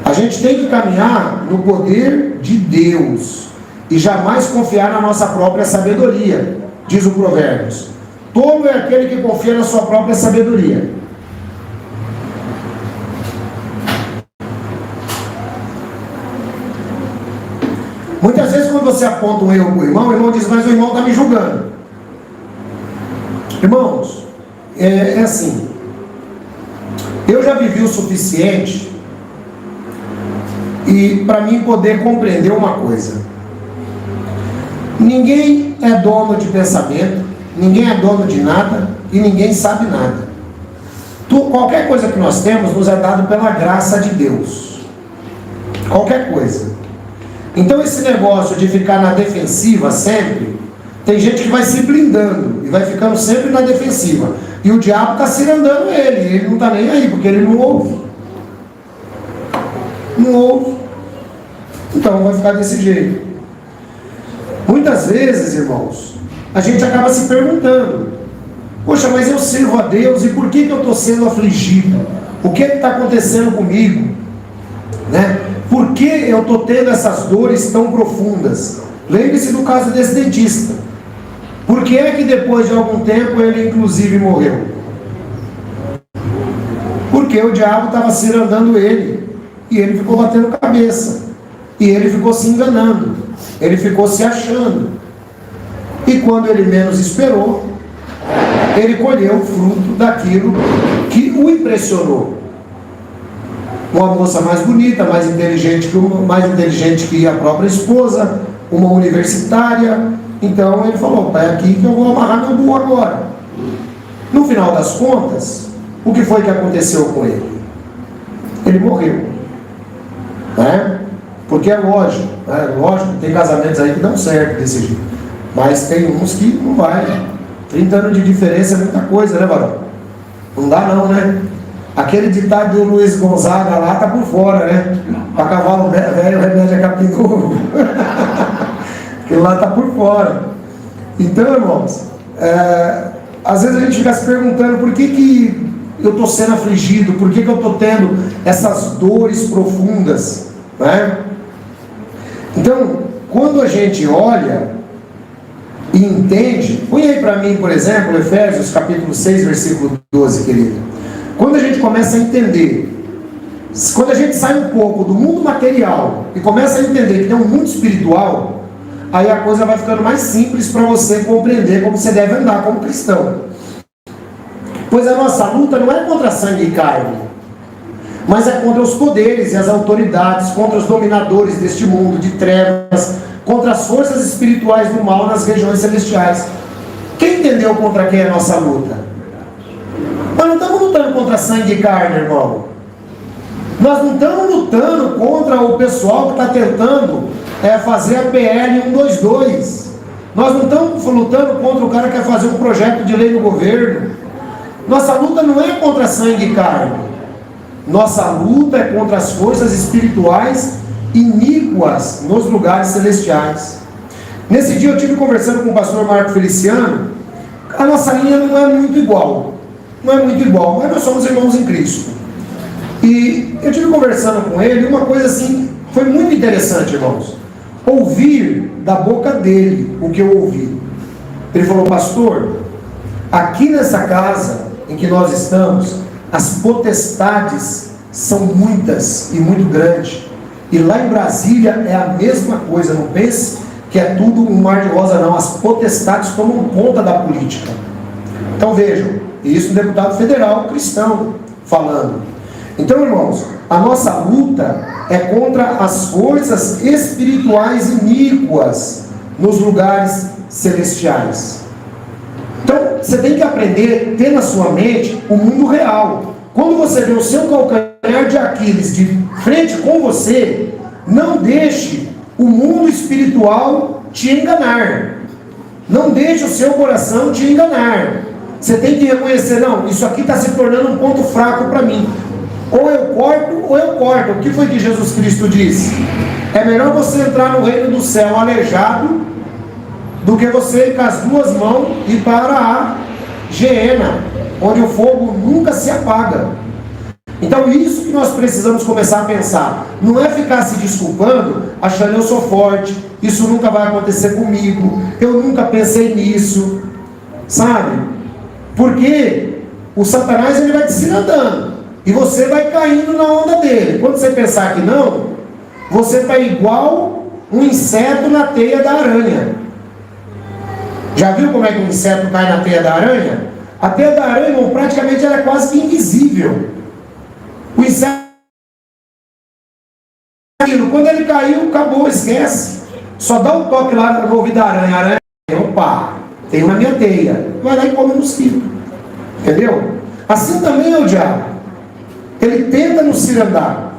A gente tem que caminhar no poder de Deus e jamais confiar na nossa própria sabedoria, diz o Provérbios. Tolo é aquele que confia na sua própria sabedoria. Muitas vezes quando você aponta um erro para o irmão diz, mas o irmão está me julgando. Irmãos, é assim, eu já vivi o suficiente e para mim poder compreender uma coisa: ninguém é dono de pensamento, ninguém é dono de nada e ninguém sabe nada. Qualquer coisa que nós temos nos é dado pela graça de Deus. Qualquer coisa. Então esse negócio de ficar na defensiva sempre, tem gente que vai se blindando e vai ficando sempre na defensiva. E o diabo está cirandando ele não está nem aí, porque ele não ouve. Não ouve. Então vai ficar desse jeito. Muitas vezes, irmãos, a gente acaba se perguntando: poxa, mas eu sirvo a Deus e por que eu estou sendo afligido? O que está acontecendo comigo? Né? Por que eu estou tendo essas dores tão profundas? Lembre-se do caso desse dentista. Por que é que depois de algum tempo ele inclusive morreu? Porque o diabo estava cirandando ele e ele ficou batendo cabeça e ele ficou se enganando, ele ficou se achando, e quando ele menos esperou, ele colheu o fruto daquilo que o impressionou. Uma moça mais bonita, mais inteligente que a própria esposa, uma universitária. Então ele falou: é aqui que eu vou amarrar meu burro agora. No final das contas, o que foi que aconteceu com ele? Ele morreu, né? Porque é lógico, tem casamentos aí que dão certo desse jeito, mas tem uns que não vai. 30 anos de diferença é muita coisa, né, varão? Não dá não, né? Aquele ditado do Luiz Gonzaga lá tá por fora, né? Para cavalo velho, o remédio é capim novo. Aquele lá tá por fora. Então, irmãos, às vezes a gente fica se perguntando por que eu estou sendo afligido, por que eu estou tendo essas dores profundas, né? Então, quando a gente olha e entende, põe aí para mim, por exemplo, Efésios capítulo 6, versículo 12, querido. Quando a gente começa a entender, quando a gente sai um pouco do mundo material e começa a entender que tem um mundo espiritual, aí a coisa vai ficando mais simples para você compreender como você deve andar como cristão. Pois a nossa luta não é contra sangue e carne, mas é contra os poderes e as autoridades, contra os dominadores deste mundo de trevas, contra as forças espirituais do mal nas regiões celestiais. Quem entendeu contra quem é a nossa luta? Nós não estamos lutando contra sangue e carne, irmão. Nós não estamos lutando contra o pessoal que está tentando fazer a PL 122. Nós não estamos lutando contra o cara que quer fazer um projeto de lei no governo. Nossa luta não é contra sangue e carne. Nossa luta é contra as forças espirituais iníquas nos lugares celestiais. Nesse dia eu estive conversando com o pastor Marco Feliciano. A nossa linha não é muito igual. Não é muito igual, mas nós somos irmãos em Cristo. E eu estive conversando com ele, uma coisa assim, foi muito interessante, irmãos. Ouvir da boca dele o que eu ouvi. Ele falou: pastor, aqui nessa casa em que nós estamos, as potestades são muitas e muito grandes. E lá em Brasília é a mesma coisa. Não pense que é tudo um mar de rosa, não. As potestades tomam conta da política. Então vejam, isso um deputado federal cristão falando. Então, irmãos, a nossa luta é contra as forças espirituais iníquas nos lugares celestiais. Então, você tem que aprender, ter na sua mente o mundo real. Quando você vê o seu calcanhar de Aquiles de frente com você, não deixe o mundo espiritual te enganar. Não deixe o seu coração te enganar. Você tem que reconhecer: não, isso aqui está se tornando um ponto fraco para mim. Ou eu corto, ou eu corto. O que foi que Jesus Cristo disse? É melhor você entrar no reino do céu aleijado do que você ir com as duas mãos e para a geena, onde o fogo nunca se apaga. Então isso que nós precisamos começar a pensar. Não é ficar se desculpando, achando: eu sou forte, isso nunca vai acontecer comigo, eu nunca pensei nisso, sabe? Porque o Satanás, ele vai te cilindando e você vai caindo na onda dele. Quando você pensar que não, você está igual um inseto na teia da aranha. Já viu como é que um inseto cai na teia da aranha? A teia da aranha, irmão, praticamente ela é quase que invisível. O inseto, quando ele caiu, acabou, esquece. Só dá um toque lá no ouvido da aranha. A aranha, opa, tem uma minha teia. Vai lá e come o mosquito. Entendeu? Assim também é o diabo. Ele tenta nos cirandar.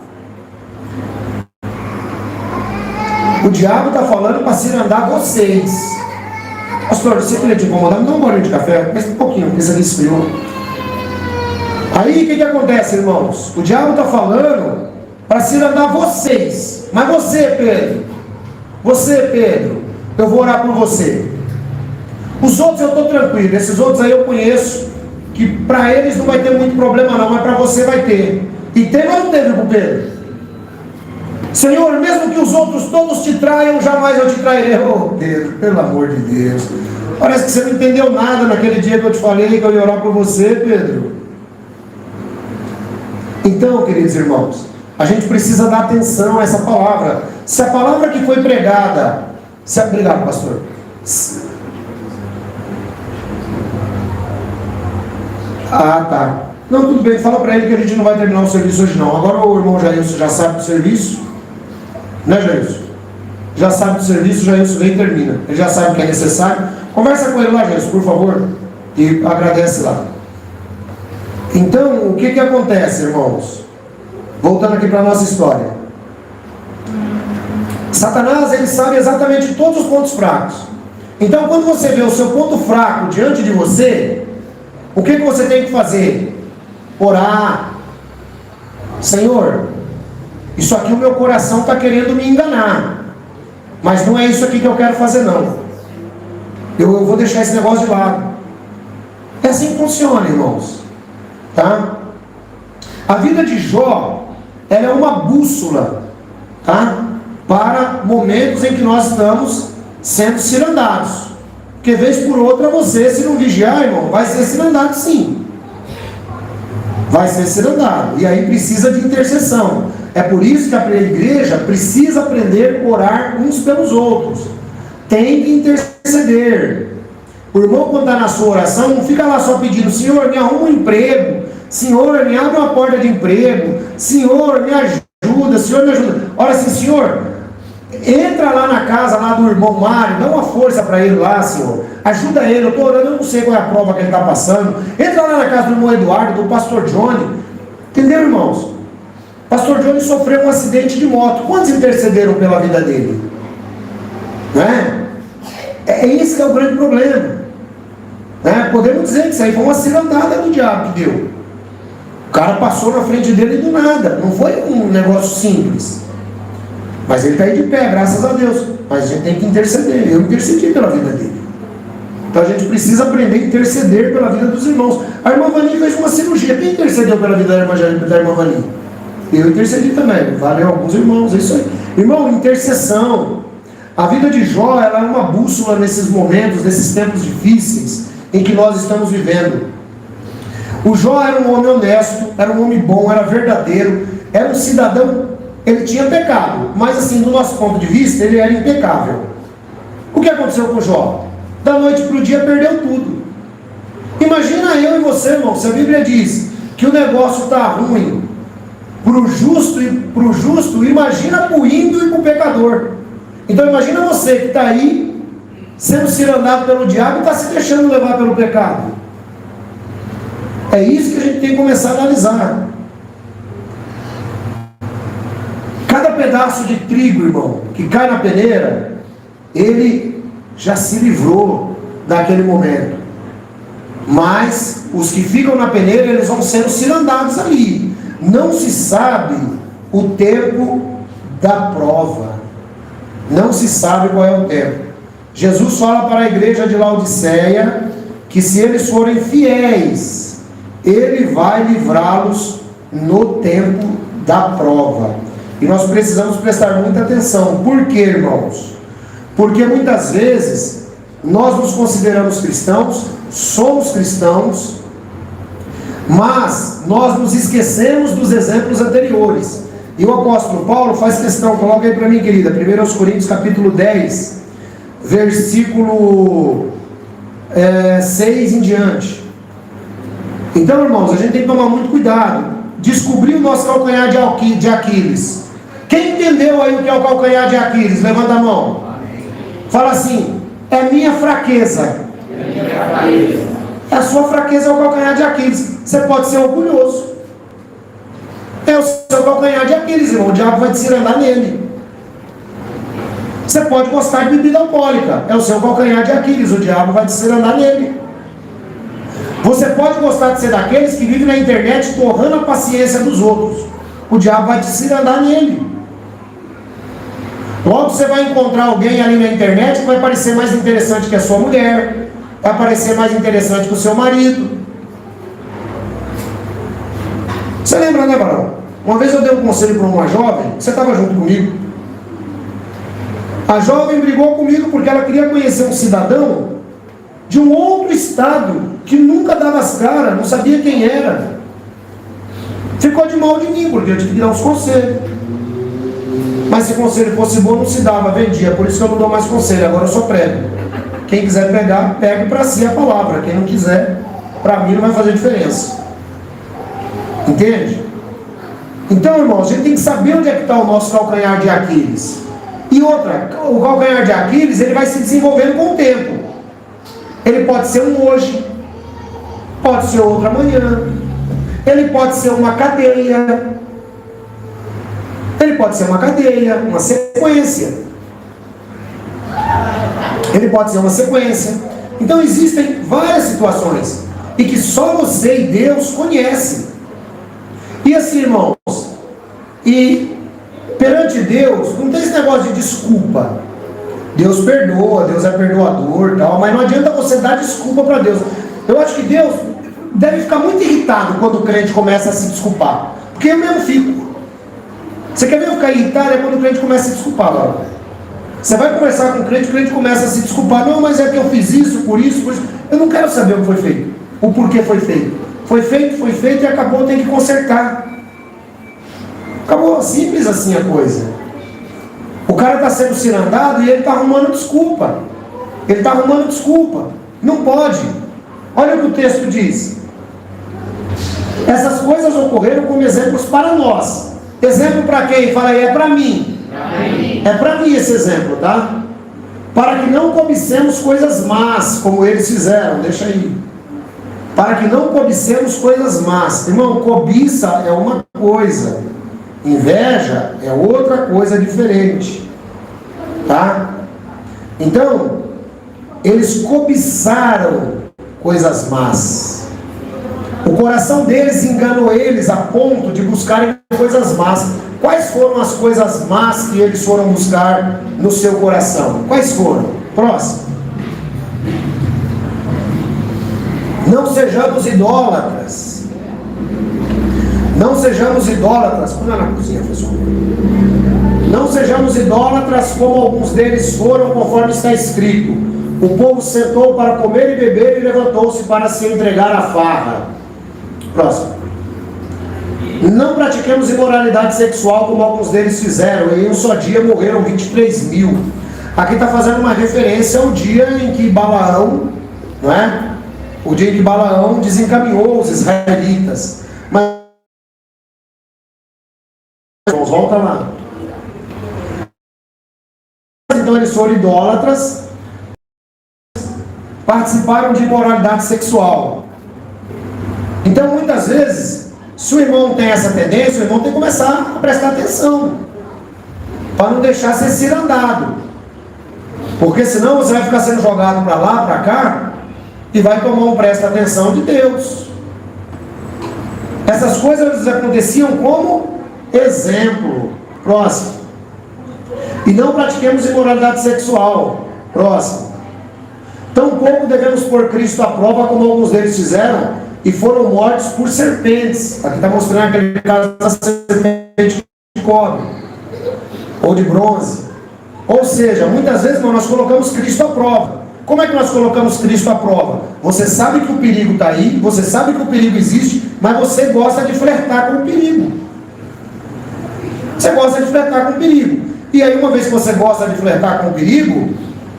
O diabo está falando para cirandar vocês. Pastor, você queria te incomodar? Me dá um bolinho de café, mas um pouquinho, porque isso aqui esfriou. Aí o que acontece, irmãos? O diabo está falando para cirandar vocês. Mas você, Pedro, eu vou orar por você. Os outros eu estou tranquilo. Esses outros aí eu conheço, que para eles não vai ter muito problema não, mas para você vai ter. E teve ou não teve com Pedro? Senhor, mesmo que os outros todos te traiam, jamais eu te trairei. Oh, Pedro, pelo amor de Deus. Parece que você não entendeu nada naquele dia que eu te falei que eu ia orar por você, Pedro. Então, queridos irmãos, a gente precisa dar atenção a essa palavra. Se a palavra que foi pregada... Obrigado, pastor. Ah, tá. Não, tudo bem, fala para ele que a gente não vai terminar o serviço hoje não. Agora o irmão Jailson já sabe do serviço. Né, Jailson? Já sabe do serviço, Jailson vem e termina. Ele já sabe o que é necessário. Conversa com ele lá, Jailson, por favor. E agradece lá. Então, o que acontece, irmãos? Voltando aqui para a nossa história. Satanás, ele sabe exatamente todos os pontos fracos. Então, quando você vê o seu ponto fraco diante de você, o que você tem que fazer? Orar. Senhor, isso aqui o meu coração está querendo me enganar, mas não é isso aqui que eu quero fazer não. Eu vou deixar esse negócio de lado. É assim que funciona, irmãos. Tá? A vida de Jó, ela é uma bússola, tá? para momentos em que nós estamos sendo cirandados. Porque vez por outra você, se não vigiar, irmão, vai ser cirandado sim. Vai ser cirandado. E aí precisa de intercessão. É por isso que a igreja precisa aprender a orar uns pelos outros. Tem que interceder. O irmão, quando está na sua oração, não fica lá só pedindo: Senhor, me arruma um emprego, Senhor, me abre uma porta de emprego, Senhor, me ajuda, Senhor, me ajuda. Ora assim: Senhor, entra lá na casa lá do irmão Mário, dá uma força para ele lá, Senhor, ajuda ele, eu estou orando, eu não sei qual é a prova que ele está passando. Entra lá na casa do irmão Eduardo, do pastor Johnny. Entendeu, irmãos? Pastor Johnny sofreu um acidente de moto. Quantos intercederam pela vida dele? Não é? Esse que é o grande problema. Podemos dizer que isso aí foi uma cirandada do diabo que deu. O cara passou na frente dele do nada. Não foi um negócio simples. Mas ele está aí de pé, graças a Deus. Mas a gente tem que interceder. Eu intercedi pela vida dele. Então a gente precisa aprender a interceder pela vida dos irmãos. A irmã Vani fez uma cirurgia. Quem intercedeu pela vida da irmã Vani? Eu intercedi também. Valeu alguns irmãos, é isso aí. Irmão, intercessão. A vida de Jó, ela é uma bússola nesses momentos, nesses tempos difíceis em que nós estamos vivendo. O Jó era um homem honesto, era um homem bom, era verdadeiro, era um cidadão. Ele tinha pecado, mas assim, do nosso ponto de vista, ele era impecável. O que aconteceu com Jó? Da noite para o dia perdeu tudo. Imagina eu e você, irmão, se a Bíblia diz que o negócio está ruim para o justo, imagina para o ímpio e para o pecador. Então imagina você que está aí, sendo cirandado pelo diabo e está se deixando levar pelo pecado. É isso que a gente tem que começar a analisar. Cada pedaço de trigo, irmão, que cai na peneira, ele já se livrou daquele momento. Mas os que ficam na peneira, eles vão sendo cirandados ali. Não se sabe o tempo da prova. Não se sabe qual é o tempo. Jesus fala para a igreja de Laodiceia que se eles forem fiéis, Ele vai livrá-los no tempo da prova. E nós precisamos prestar muita atenção. Por quê, irmãos? Porque muitas vezes nós nos consideramos cristãos, somos cristãos, mas nós nos esquecemos dos exemplos anteriores. E o apóstolo Paulo faz questão, coloca aí para mim, querida, 1 Coríntios capítulo 10, versículo 6 em diante. Então, irmãos, a gente tem que tomar muito cuidado. Descobrir o nosso calcanhar de Aquiles. Quem entendeu aí o que é o calcanhar de Aquiles? Levanta a mão. Fala assim: é minha fraqueza. A sua fraqueza é o calcanhar de Aquiles. Você pode ser orgulhoso. É o seu calcanhar de Aquiles, irmão. O diabo vai te cirandar nele. Você pode gostar de bebida alcoólica. É o seu calcanhar de Aquiles. O diabo vai te cirandar nele. Você pode gostar de ser daqueles que vivem na internet torrando a paciência dos outros. O diabo vai te cirandar nele. Logo você vai encontrar alguém ali na internet que vai parecer mais interessante que a sua mulher, vai parecer mais interessante que o seu marido. Você lembra, né, Barão? Uma vez eu dei um conselho para uma jovem, você estava junto comigo. A jovem brigou comigo porque ela queria conhecer um cidadão de um outro estado que nunca dava as caras, não sabia quem era. Ficou de mal de mim, porque eu tive que dar uns conselhos. Mas se o conselho fosse bom, não se dava, vendia. Por isso que eu não dou mais conselho, agora eu só prego. Quem quiser pegar, pegue para si a palavra. Quem não quiser, para mim não vai fazer diferença. Entende? Então, irmãos, a gente tem que saber onde é que está o nosso calcanhar de Aquiles. E outra, o calcanhar de Aquiles, ele vai se desenvolvendo com o tempo. Ele pode ser um hoje, pode ser outro amanhã, ele pode ser uma cadeia, ele pode ser uma cadeia, uma sequência. Ele pode ser uma sequência. Então existem várias situações e que só você e Deus conhecem. E assim, irmãos, e perante Deus, não tem esse negócio de desculpa. Deus perdoa, Deus é perdoador, tal, mas não adianta você dar desculpa para Deus. Eu acho que Deus deve ficar muito irritado quando o crente começa a se desculpar, porque eu mesmo fico. Você quer ver eu ficar irritado? É quando o crente começa a se desculpar, Laura. Você vai conversar com o crente começa a se desculpar. Não, mas é que eu fiz isso, por isso, por isso. Eu não quero saber o que foi feito, o porquê foi feito. Foi feito e acabou, tem que consertar. Acabou, simples assim a coisa. O cara está sendo cirandado e ele está arrumando desculpa. Ele está arrumando desculpa. Não pode. Olha o que o texto diz. Essas coisas ocorreram como exemplos para nós. Exemplo para quem? Fala aí, é para mim. É para mim esse exemplo, tá? Para que não cobicemos coisas más, como eles fizeram. Deixa aí. Para que não cobicemos coisas más. Irmão, cobiça é uma coisa. Inveja é outra coisa diferente. Tá? Então, eles cobiçaram coisas más. O coração deles enganou eles a ponto de buscarem coisas más. Quais foram as coisas más que eles foram buscar no seu coração? Quais foram? Próximo. Não sejamos idólatras. Não sejamos idólatras. Como é na cozinha, professor? Não sejamos idólatras como alguns deles foram, conforme está escrito. O povo sentou para comer e beber e levantou-se para se entregar à farra. Próximo. Não pratiquemos imoralidade sexual como alguns deles fizeram. E em um só dia morreram 23 mil. Aqui está fazendo uma referência ao dia em que Balaão, não é? O dia em que Balaão desencaminhou os israelitas. Mas volta lá. Então eles foram idólatras, participaram de imoralidade sexual. Então muitas vezes, se o irmão tem essa tendência, o irmão tem que começar a prestar atenção, para não deixar ser cirandado, porque senão você vai ficar sendo jogado para lá, para cá, e vai tomar um presta atenção de Deus. Essas coisas aconteciam como exemplo. Próximo. E não pratiquemos imoralidade sexual. Próximo. Tampouco devemos pôr Cristo à prova, como alguns deles fizeram, e foram mortos por serpentes. Aqui está mostrando aquele caso da serpente de cobre, ou de bronze. Ou seja, muitas vezes nós colocamos Cristo à prova. Como é que nós colocamos Cristo à prova? Você sabe que o perigo está aí, você sabe que o perigo existe, mas você gosta de flertar com o perigo. Você gosta de flertar com o perigo. E aí, uma vez que você gosta de flertar com o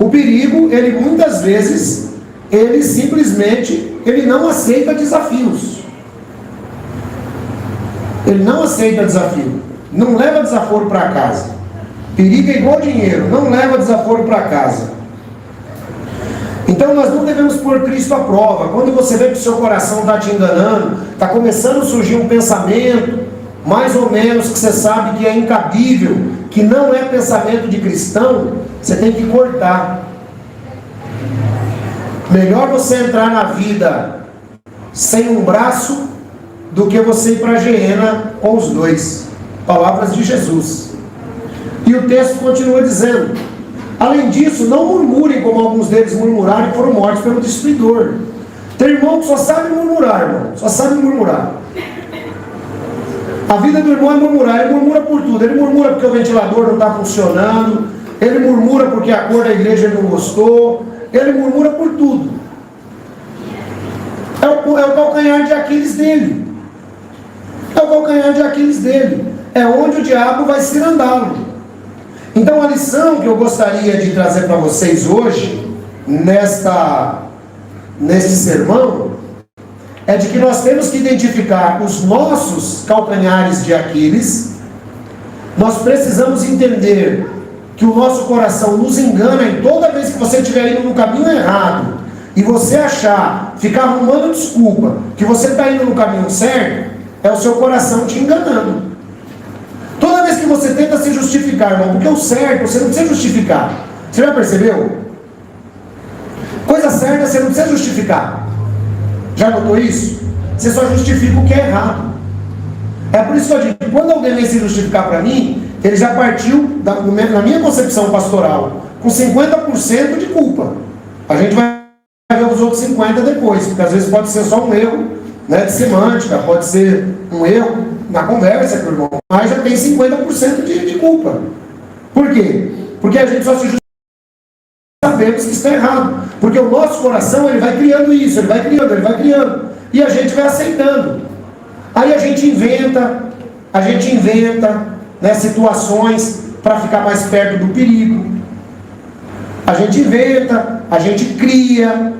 perigo, ele muitas vezes, ele simplesmente, ele não aceita desafios. Ele não aceita desafio. Não leva desaforo para casa. Perigo é igual dinheiro, não leva desaforo para casa. Então nós não devemos pôr Cristo à prova. Quando você vê que o seu coração está te enganando, está começando a surgir um pensamento, mais ou menos, que você sabe que é incabível, que não é pensamento de cristão, você tem que cortar. Melhor você entrar na vida sem um braço do que você ir para a geena com os dois. Palavras de Jesus. E o texto continua dizendo: além disso, não murmurem como alguns deles murmuraram e foram mortos pelo destruidor. Tem irmão que só sabe murmurar, irmão. Só sabe murmurar. A vida do irmão é murmurar. Ele murmura por tudo. Ele murmura porque o ventilador não está funcionando. Ele murmura porque a cor da igreja ele não gostou. Ele murmura por tudo. É o calcanhar de Aquiles dele. É o calcanhar de Aquiles dele. É onde o diabo vai cirandá-lo. Então a lição que eu gostaria de trazer para vocês hoje, neste sermão, é de que nós temos que identificar os nossos calcanhares de Aquiles. Nós precisamos entender que o nosso coração nos engana, e toda vez que você estiver indo no caminho errado, e você achar, ficar arrumando desculpa, que você está indo no caminho certo, é o seu coração te enganando. Toda vez que você tenta se justificar, irmão, porque o certo você não precisa justificar. Você já percebeu? Coisa certa você não precisa justificar. Já notou isso? Você só justifica o que é errado. É por isso que eu digo, quando alguém vem se justificar para mim, ele já partiu, na minha concepção pastoral, com 50% de culpa. A gente vai ver os outros 50% depois, porque às vezes pode ser só um erro, né, de semântica, pode ser um erro na conversa com o irmão, mas já tem 50% de culpa. Por quê? Porque a gente só se justifica, sabemos que está errado. Porque o nosso coração, ele vai criando isso, ele vai criando. E a gente vai aceitando. Aí a gente inventa, né, situações para ficar mais perto do perigo. A gente inventa, a gente cria.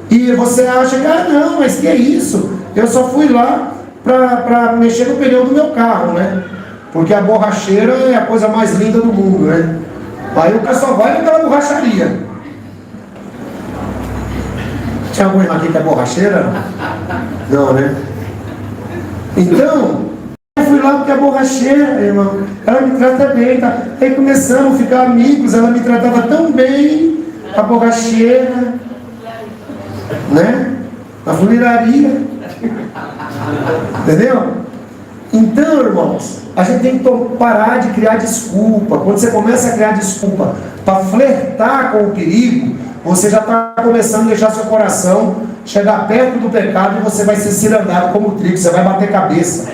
E você acha que, não, mas que é isso? Eu só fui lá para mexer no pneu do meu carro, né? Porque a borracheira é a coisa mais linda do mundo, né? Aí o pessoal vai naquela borracharia. Tinha algum irmão aqui que é borracheira? Não, né? Então, eu fui lá porque a borracheira, irmão, ela me trata bem, tá? Aí começamos a ficar amigos, ela me tratava tão bem, a borracheira, né? Na funilaria. Entendeu? Então, irmãos, a gente tem que parar de criar desculpa. Quando você começa a criar desculpa para flertar com o perigo, você já está começando a deixar seu coração chegar perto do pecado e você vai ser cilindado como trigo, você vai bater cabeça,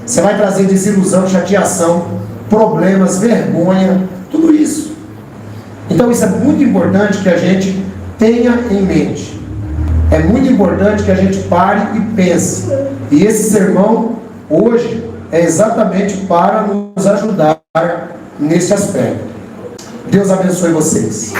você vai trazer desilusão, chateação, problemas, vergonha, tudo isso. Então isso é muito importante que a gente tenha em mente. É muito importante que a gente pare e pense. E esse sermão hoje é exatamente para nos ajudar nesse aspecto. Deus abençoe vocês.